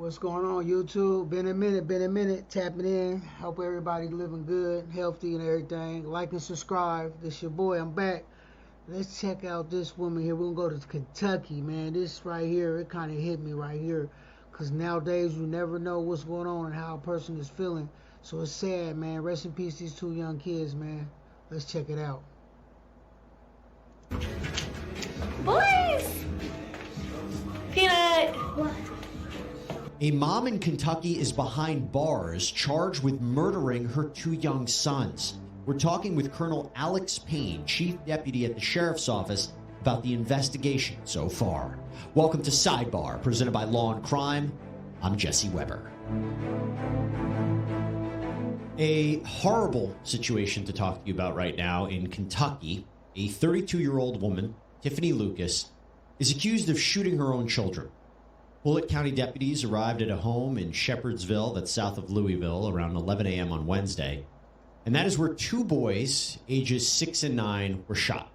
What's going on, YouTube? Been a minute, tapping in. Hope everybody living good, healthy, and everything. Like and subscribe. This your boy, I'm back. Let's check out this woman here. We're gonna go to Kentucky, man. This right here, it kind of hit me right here. Because nowadays, you never know what's going on and how a person is feeling. So it's sad, man. Rest in peace, these two young kids, man. Let's check it out. Boys! Peanut! What? A mom in Kentucky is behind bars charged with murdering her two young sons. We're talking with Colonel Alex Payne, Chief Deputy at the Sheriff's Office, about the investigation so far. Welcome to Sidebar, presented by Law and Crime. I'm Jesse Weber. A horrible situation to talk to you about right now in Kentucky. A 32-year-old woman, Tiffany Lucas, is accused of shooting her own children. Bullitt County deputies arrived at a home in Shepherdsville, that's south of Louisville, around 11 a.m. on Wednesday. And that is where two boys, ages 6 and 9, were shot.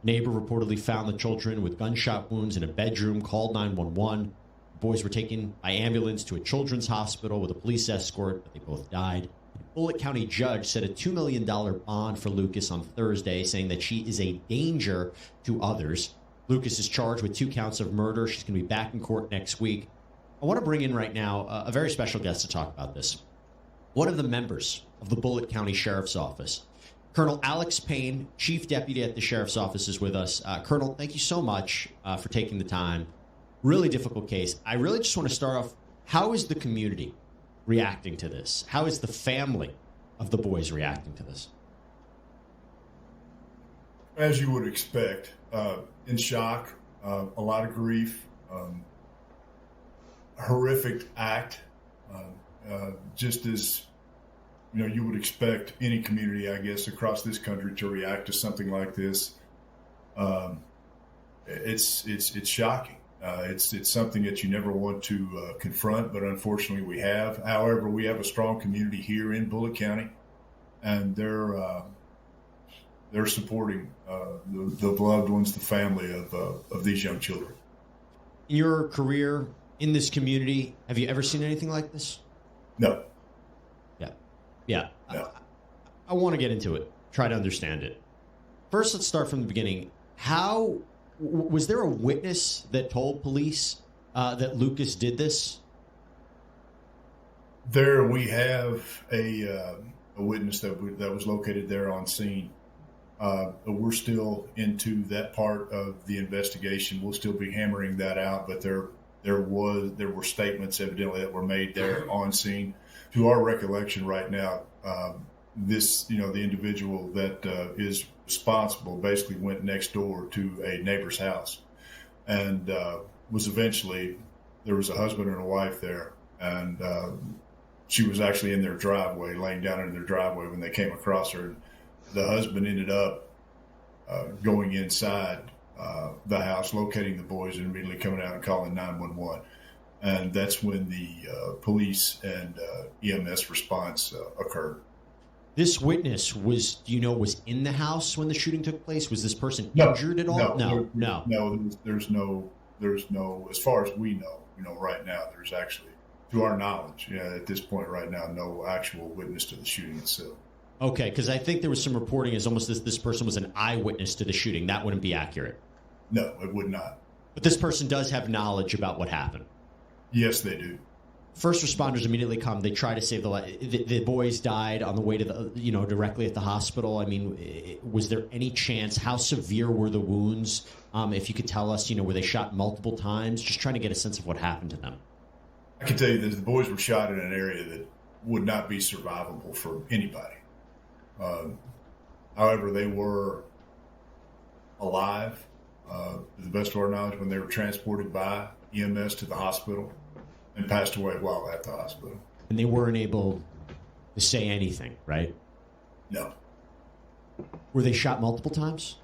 A neighbor reportedly found the children with gunshot wounds in a bedroom, called 911. The boys were taken by ambulance to a children's hospital with a police escort, but they both died. The Bullitt County judge set a $2 million bond for Lucas on Thursday, saying that she is a danger to others. Lucas is charged with 2 counts of murder. She's going to be back in court next week. I want to bring in right now a very special guest to talk about this. One of the members of the Bullitt County Sheriff's Office, Colonel Alex Payne, Chief Deputy at the Sheriff's Office, is with us. Colonel, thank you so much for taking the time. Really difficult case. I really just want to start off, how is the community reacting to this? How is the family of the boys reacting to this? As you would expect, in shock, a lot of grief, horrific act, just as you would expect any community, I guess, across this country to react to something like this. It's shocking. It's something that you never want to confront, but unfortunately we have. However, we have a strong community here in Bullitt County, and they're supporting the loved ones, the family of these young children. In your career in this community, have you ever seen anything like this? No. Yeah. No. I want to get into it, try to understand it. First, let's start from the beginning. How was there a witness that told police that Lucas did this? There, we have a witness that was located there on scene. But we're still into that part of the investigation. We'll still be hammering that out, but there were statements evidently that were made there on scene. To our recollection right now, the individual that is responsible basically went next door to a neighbor's house, and there was a husband and a wife there, and she was actually in their driveway, laying down in their driveway when they came across her. The husband ended up going inside the house, locating the boys, and immediately coming out and calling 911. And that's when the police and EMS response occurred. This witness was in the house when the shooting took place? Was this person injured at all? No. There's no, as far as we know, right now, there's actually, to our knowledge, at this point right now, no actual witness to the shooting itself. Okay, because I think there was some reporting as almost this person was an eyewitness to the shooting. That wouldn't be accurate. No, it would not. But this person does have knowledge about what happened. Yes, they do. First responders immediately come. They try to save the life. The boys died on the way to directly at the hospital. I mean, was there any chance? How severe were the wounds? If you could tell us, were they shot multiple times? Just trying to get a sense of what happened to them. I can tell you that the boys were shot in an area that would not be survivable for anybody. However, they were alive, to the best of our knowledge, when they were transported by EMS to the hospital and passed away while at the hospital. And they weren't able to say anything, right? No. Were they shot multiple times?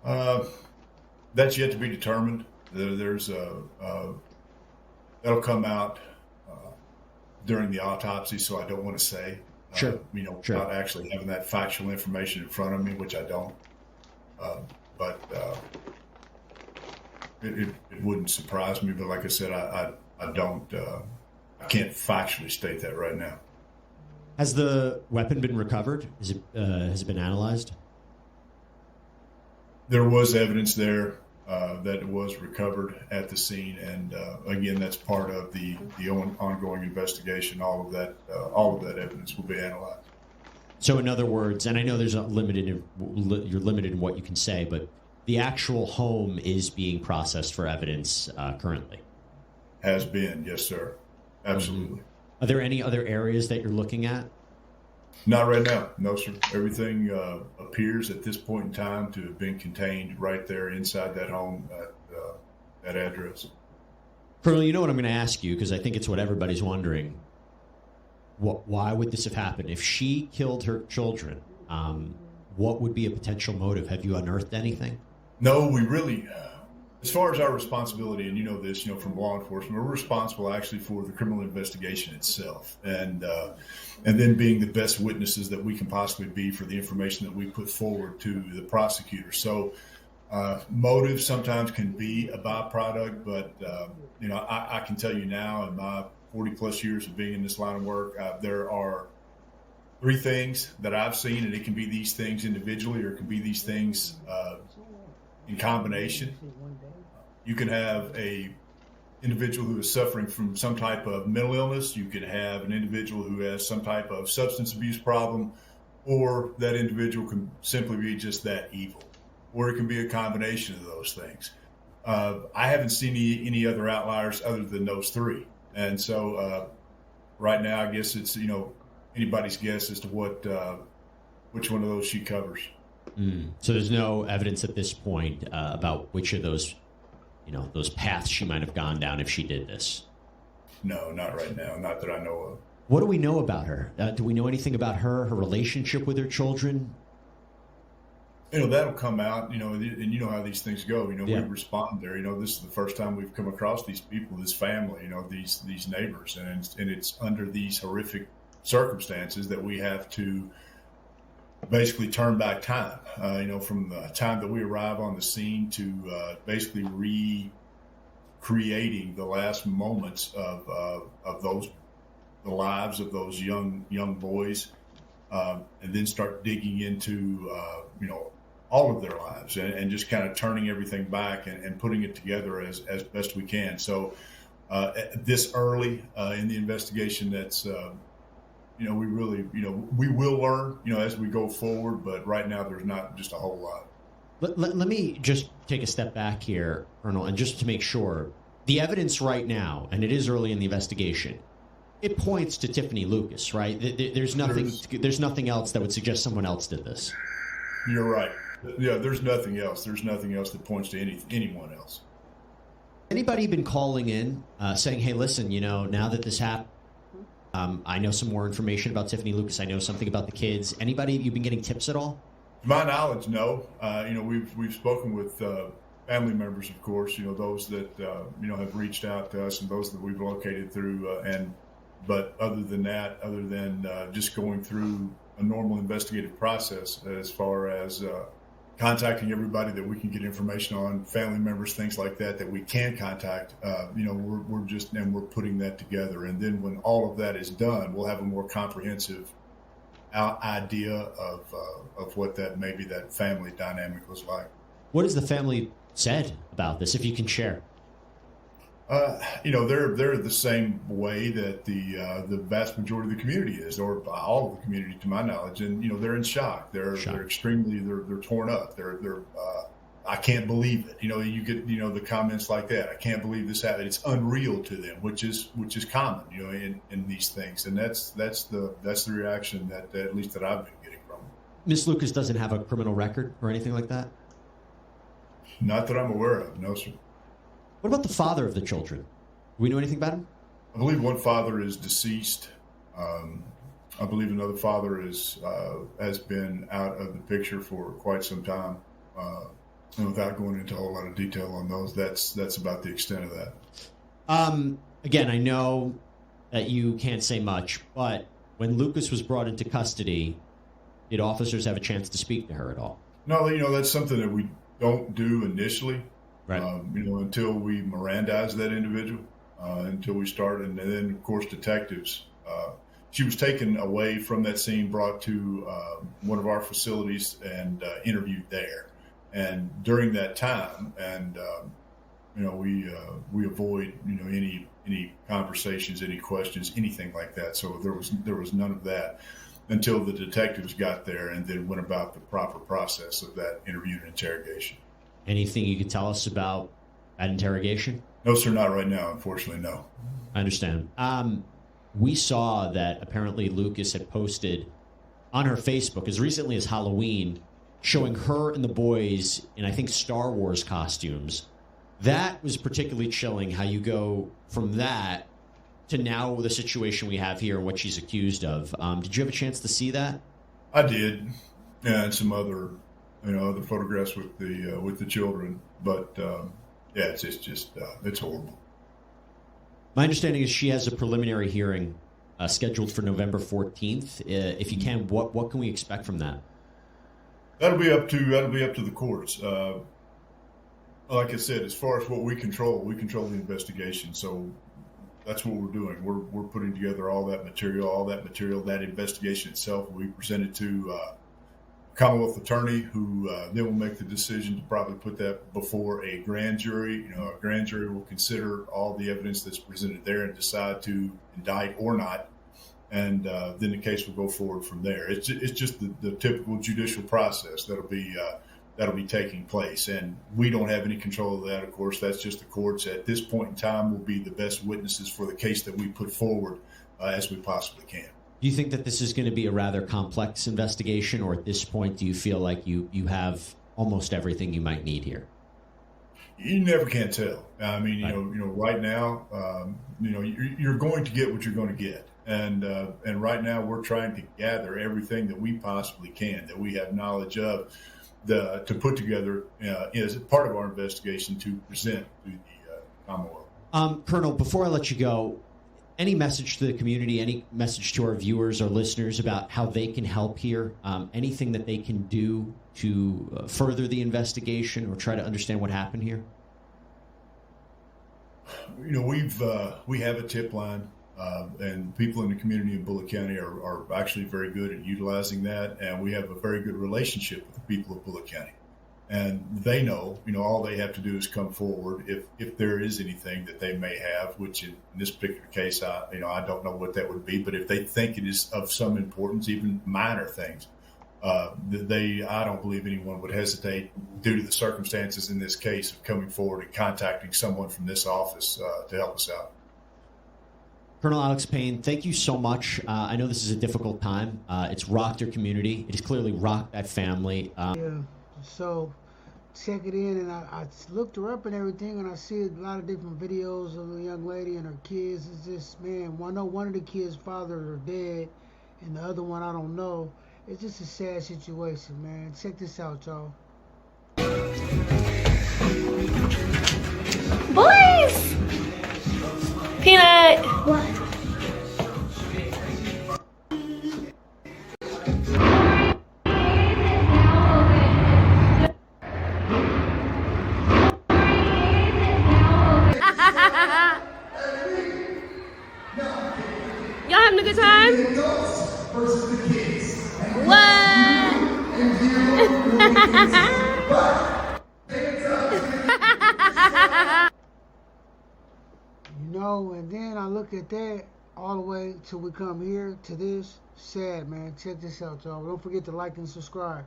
That's yet to be determined. There's that'll come out during the autopsy, so I don't want to say. Sure. Without actually having that factual information in front of me, which I don't. But it wouldn't surprise me. But like I said, I I can't factually state that right now. Has the weapon been recovered? Has it been analyzed? There was evidence there that it was recovered at the scene, and again, that's part of the ongoing investigation. All of that evidence will be analyzed. So, in other words, and I know you're limited in what you can say, but the actual home is being processed for evidence currently. Has been, yes, sir. Absolutely. Mm-hmm. Are there any other areas that you're looking at? Not right now. No, sir. Everything appears at this point in time to have been contained right there inside that home at that address. Colonel, you know what I'm going to ask you, because I think it's what everybody's wondering. Why would this have happened? If she killed her children, what would be a potential motive? Have you unearthed anything? No, we really... As far as our responsibility, and you know this, from law enforcement, we're responsible actually for the criminal investigation itself, and then being the best witnesses that we can possibly be for the information that we put forward to the prosecutor. So, motive sometimes can be a byproduct, but I can tell you now, in my 40 plus years of being in this line of work, there are 3 things that I've seen, and it can be these things individually, or it can be these things in combination. You can have a individual who is suffering from some type of mental illness. You can have an individual who has some type of substance abuse problem, or that individual can simply be just that evil, or it can be a combination of those things. I haven't seen any other outliers other than those 3. And so right now, I guess it's, anybody's guess as to which one of those she covers. So there's no evidence at this point about which of those paths she might have gone down if she did this? No, not right now. Not that I know of. What do we know about her? Do we know anything about her relationship with her children? That'll come out, and you know how these things go. Yeah. We respond there. This is the first time we've come across these people, this family, these neighbors, and it's under these horrific circumstances that we have to basically turn back time, from the time that we arrive on the scene to basically recreating the last moments of the lives of those young boys, and then start digging into all of their lives and just kind of turning everything back and putting it together as best we can. So this early in the investigation, that's we really, we will learn, as we go forward, but right now there's not just a whole lot. Let me just take a step back here, Colonel, and just to make sure, the evidence right now, and it is early in the investigation, it points to Tiffanie Lucas, right? There's nothing else that would suggest someone else did this. You're right. Yeah, there's nothing else. There's nothing else that points to anyone else. Anybody been calling in saying, hey, listen, now that this happened, I know some more information about Tiffanie Lucas. I know something about the kids. Anybody, you've been getting tips at all? To my knowledge, no. We've spoken with family members, of course. Those that have reached out to us, and those that we've located through. But other than that, other than just going through a normal investigative process, as far as contacting everybody that we can get information on, family members, things like that we can contact, we're putting that together. And then when all of that is done, we'll have a more comprehensive idea of what that family dynamic was like. What has the family said about this, if you can share? They're the same way that the vast majority of the community is, or all of the community, to my knowledge. And they're in shock. They're extremely they're torn up. They're I can't believe it. You get the comments like that. I can't believe this happened. It's unreal to them, which is common in these things. And that's the reaction that at least that I've been getting from them. Miss Lucas doesn't have a criminal record or anything like that? Not that I'm aware of. No, sir. What about the father of the children? Do we know anything about him? I believe one father is deceased. I believe another father has been out of the picture for quite some time. And without going into a whole lot of detail on those, that's about the extent of that. Again, I know that you can't say much, but when Lucas was brought into custody, did officers have a chance to speak to her at all? No, that's something that we don't do initially. Right. Until we Mirandize that individual. until we started. And then, of course, detectives. She was taken away from that scene, brought to one of our facilities, and interviewed there. And during that time, and we avoid any conversations, any questions, anything like that. So there was none of that until the detectives got there and then went about the proper process of that interview and interrogation. Anything you could tell us about that interrogation? No, sir, not right now. Unfortunately, no. I understand. We saw that apparently Lucas had posted on her Facebook as recently as Halloween showing her and the boys in, I think, Star Wars costumes. That was particularly chilling, how you go from that to now the situation we have here and what she's accused of. Did you have a chance to see that? I did. Yeah, and some other photographs with the children. But yeah, it's just it's horrible. My understanding is she has a preliminary hearing scheduled for November 14th. If you can, what can we expect from that? That'll be up to the courts. Like I said, as far as what we control the investigation. So that's what we're doing. We're putting together all that material, that investigation itself will be presented to Commonwealth attorney, who then will make the decision to probably put that before a grand jury. A grand jury will consider all the evidence that's presented there and decide to indict or not. And then the case will go forward from there. It's just the typical judicial process that'll be taking place. And we don't have any control of that, of course. That's just the courts. At this point in time, will be the best witnesses for the case that we put forward as we possibly can. Do you think that this is going to be a rather complex investigation, or at this point, do you feel like you have almost everything you might need here? You never can tell. I mean, Right. Right now, you're going to get what you're going to get. And right now we're trying to gather everything that we possibly can, that we have knowledge of, to put together as part of our investigation to present to the Commonwealth. Colonel, before I let you go, any message to the community, any message to our viewers or listeners about how they can help here? Anything that they can do to further the investigation or try to understand what happened here? We have a tip line. And people in the community in Bullitt County are actually very good at utilizing that. And we have a very good relationship with the people of Bullitt County. And they know, all they have to do is come forward if there is anything that they may have, which in this particular case, I don't know what that would be. But if they think it is of some importance, even minor things, I don't believe anyone would hesitate, due to the circumstances in this case, of coming forward and contacting someone from this office to help us out. Colonel Alex Payne, thank you so much. I know this is a difficult time. It's rocked your community. It has clearly rocked that family. Yeah, so check it in, and I looked her up and everything, and I see a lot of different videos of the young lady and her kids. It's just, man, I know one of the kids' fathers are dead, and the other one I don't know. It's just a sad situation, man. Check this out, y'all. Boys! Peanut! What? Y'all having a good time? What? And then I look at that all the way till we come here to this. Sad, man. Check this out, y'all. Don't forget to like and subscribe.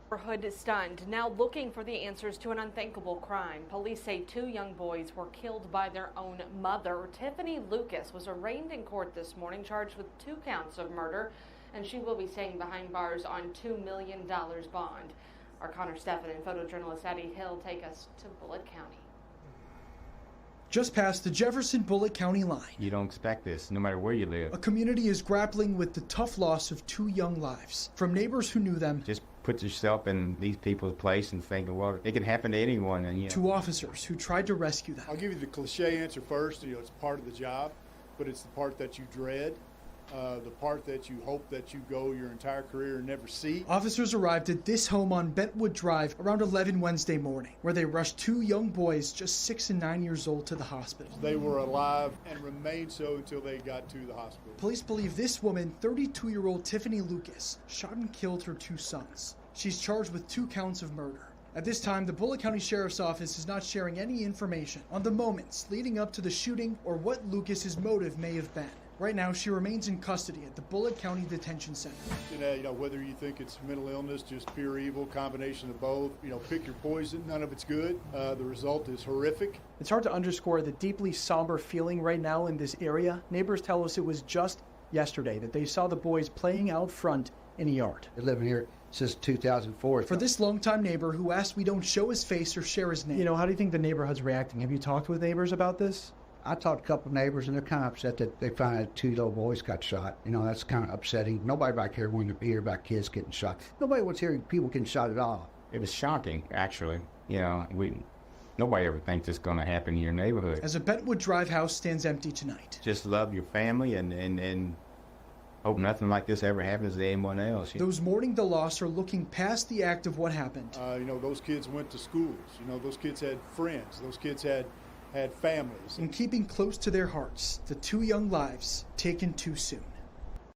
Neighborhood is stunned, now looking for the answers to an unthinkable crime. Police say 2 young boys were killed by their own mother. Tiffanie Lucas was arraigned in court this morning, charged with 2 counts of murder, and she will be staying behind bars on $2 million bond. Our Connor Steffen and photojournalist Addie Hill take us to Bullitt County. Just past the Jefferson-Bullitt County line, You don't expect this, no matter where you live. a community is grappling with the tough loss of 2 young lives. From neighbors who knew them, Just put yourself in these people's place and think, well, it can happen to anyone. And to officers who tried to rescue them. I'll give you the cliche answer first. It's part of the job, but it's the part that you dread. the part that you hope that you go your entire career and never see. Officers arrived at this home on Bentwood Drive around 11 Wednesday morning, where they rushed 2 young boys just 6 and 9 years old to the hospital. They were alive and remained so until they got to the hospital. Police believe this woman, 32-year-old Tiffanie Lucas, shot and killed her 2 sons. She's charged with 2 counts of murder. At this time, the Bullitt County Sheriff's Office is not sharing any information on the moments leading up to the shooting or what Lucas's motive may have been. Right now, she remains in custody at the Bullitt County Detention Center. Whether you think it's mental illness, just pure evil, combination of both, pick your poison. None of it's good. The result is horrific. It's hard to underscore the deeply somber feeling right now in this area. Neighbors tell us it was just yesterday that they saw the boys playing out front in a yard. Been living here since 2004. For this longtime neighbor who asked we don't show his face or share his name. How do you think the neighborhood's reacting? Have you talked with neighbors about this? I talked to a couple of neighbors, and they're kind of upset that they find out 2 little boys got shot. That's kind of upsetting. Nobody back here wanted to hear about kids getting shot. Nobody wants to hear people getting shot at all. It was shocking, actually. Nobody ever thinks it's going to happen in your neighborhood. As a Bentwood Drive house stands empty tonight. Just love your family and hope nothing like this ever happens to anyone else. Those mourning the loss are looking past the act of what happened. Those kids went to schools. Those kids had friends. Those kids had families. And keeping close to their hearts, the 2 young lives taken too soon.